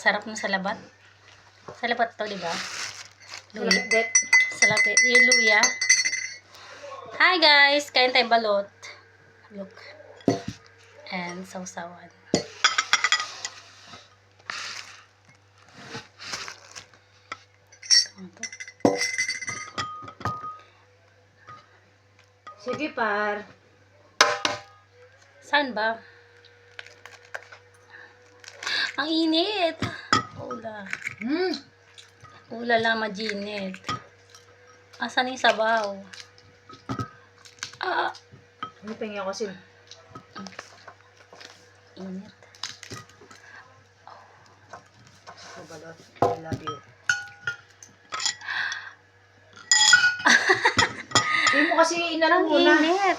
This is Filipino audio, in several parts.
Sarap na salabat. Salabat to, di ba? Luya. Salapit. Salapit. Yung luya. Hi guys! Kain tayong balot. Look. And sausawan. Ano to? Sige, par. Saan ba? Ang init! Ula. Ula lang majinit. Asan yung sabaw? Ah! Ano tingin ako sin? Init. Balot. I love you. Hindi mo kasi inanong Ang muna. init!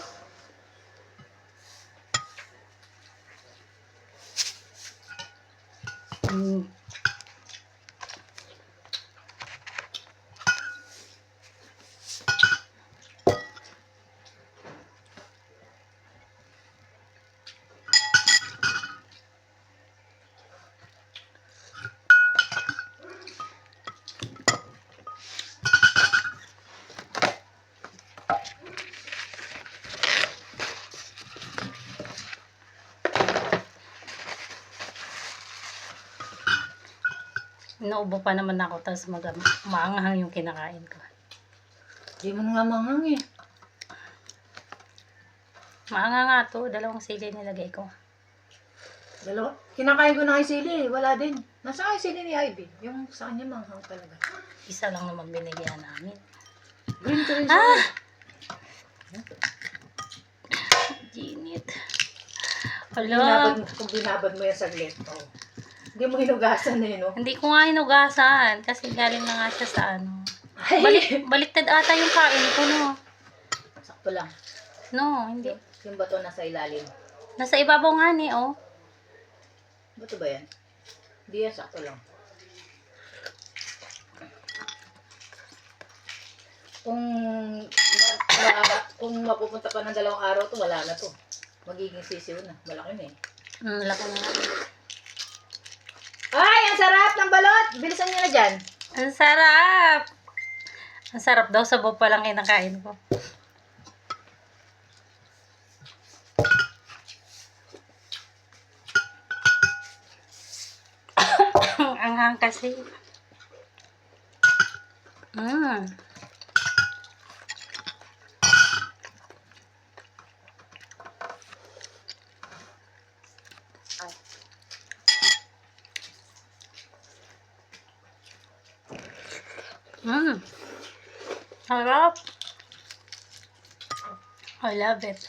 Naubo pa naman ako, tapos maanghang yung kinakain ko. Hindi mo na nga manghang eh. Maanghang nga to, dalawang sili nilagay ko. Dalawa. Kinakain ko na kay Sili. Wala din. Nasa kay Sili ni Ivy. Yung sa kanya manghang talaga. Isa lang naman binigyan namin. Green ko rin Ah! Ginit. Hala. Kung binabad mo yan saglit. Oh. Hindi mo hinugasan na yun, oh. Hindi ko nga hinugasan kasi galing na nga siya sa ano. Ay! Baliktad ata yung kain ko, no? Sakto lang. No, hindi. Yung bato nasa ilalim. Nasa ibabaw nga ni, oh. Bato ba yan? Hindi yan, sakto lang. Kung mapupunta pa ng 2 araw to, wala na to. Magiging sisiw na. Malaki na eh. Laki na nga. Ay! Ang sarap ng balot! Bilisan nyo na dyan. Ang sarap! Ang sarap daw, sabaw pa lang kinakain ko. Ang hang kasi. Sarap. I love it.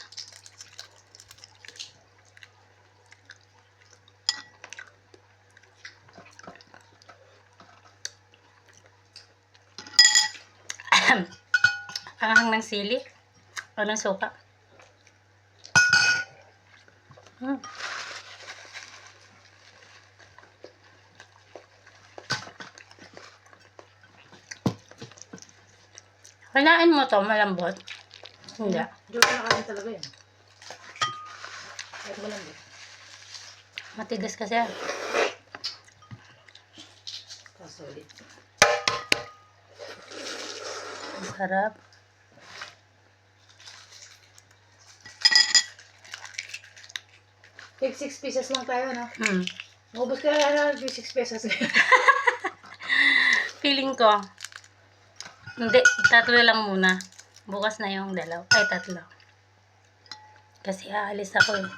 Ang hang ng sili. O ng suka. Kinain mo to, malambot? Hindi. Hindi ko nakain talaga yan. Kahit malambot. Matigas kasi. Kasolid. Ang sarap. Tig 6 pieces lang tayo, no? Maubos ka na 6 pesos. Feeling ko. Hindi, 3 lang muna. Bukas na yung 2. Ay, 3. Kasi aalis ako eh.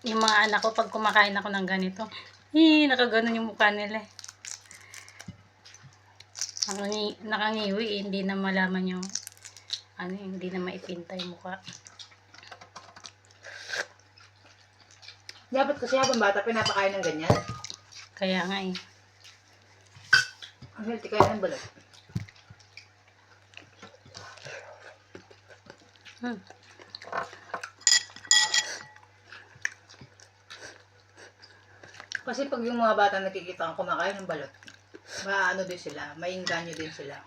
Yung mga anak ko, pag kumakain ako ng ganito, nakaganon yung mukha nila eh. Nakangiwi eh, hindi na malaman yung hindi na maipinta yung mukha. Dapat kasi habang bata pinapakain ng ganyan. Kaya nga eh. Ang healthy kaya ng balot. Kasi pag yung mga bata nakikita ang kumakain ng balot, maano din sila, maingganyo din sila.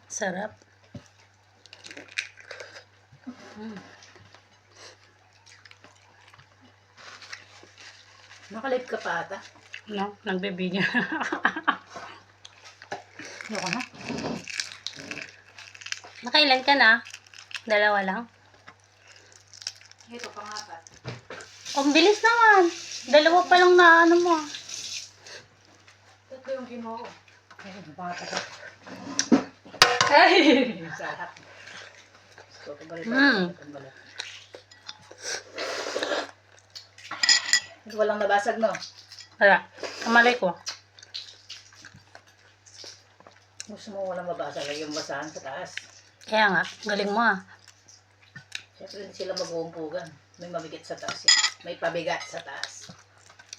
Sarap. Nakalate ka pa ata. No, nagbibigyan. Ayoko na. Nakailan ka na? Dalawa lang? Ito, pangapat. Ang bilis naman. Dalawa pa lang na ano mo. Ito yung kinuha ko. Ayun, pangapat. Ay! Sarap. So, kabalik ako. Ito walang nabasag, no? Wala. Kamalay ko. Gusto mo walang mabasag, yung basahan sa taas. Kaya nga, galing mo ah. Siyempre, hindi sila mag-uumpugan. May mabigat sa taas. Eh. May pabigat sa taas.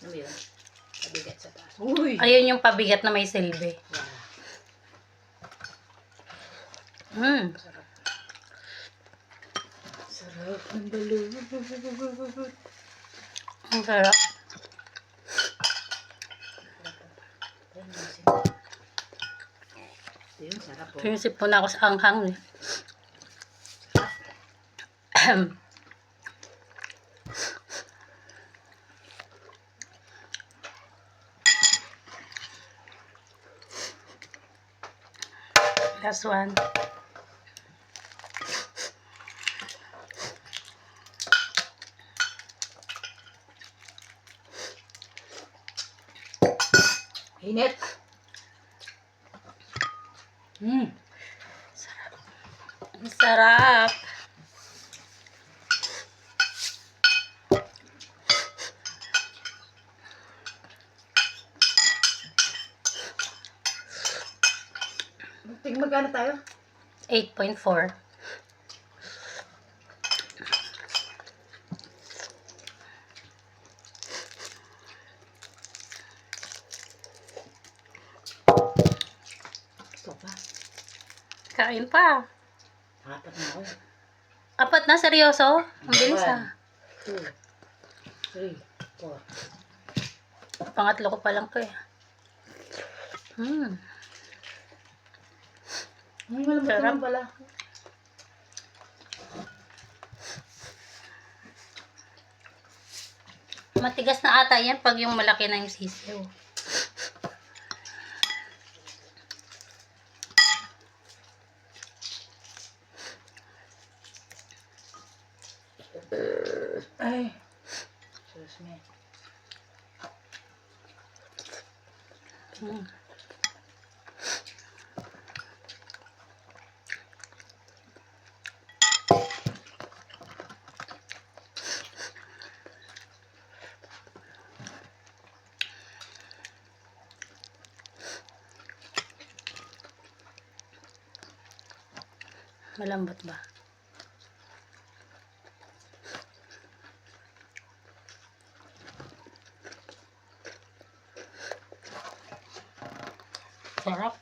Ano yun? Pabigat sa taas. Uy! Ayun yung pabigat na may silbi. Yeah. Hmm. Sarap. Sarap ng balot. Ang sarap. Ito yun, sarap po. Pinisip po na ako sa anghang eh. Last one. Init. Ang sarap. Magkano tayo? 8.4. Ito pa. Kain pa. Apat na ako. Apat na, seryoso? Ang bilis ah. 2, 3, 4. Pangatlo ko pa lang to eh. Ay, malambot Sarap. naman pala. Matigas na ata yan pag yung malaki na yung sisiw. Ay. Excuse me. Malambot ba? Sarap.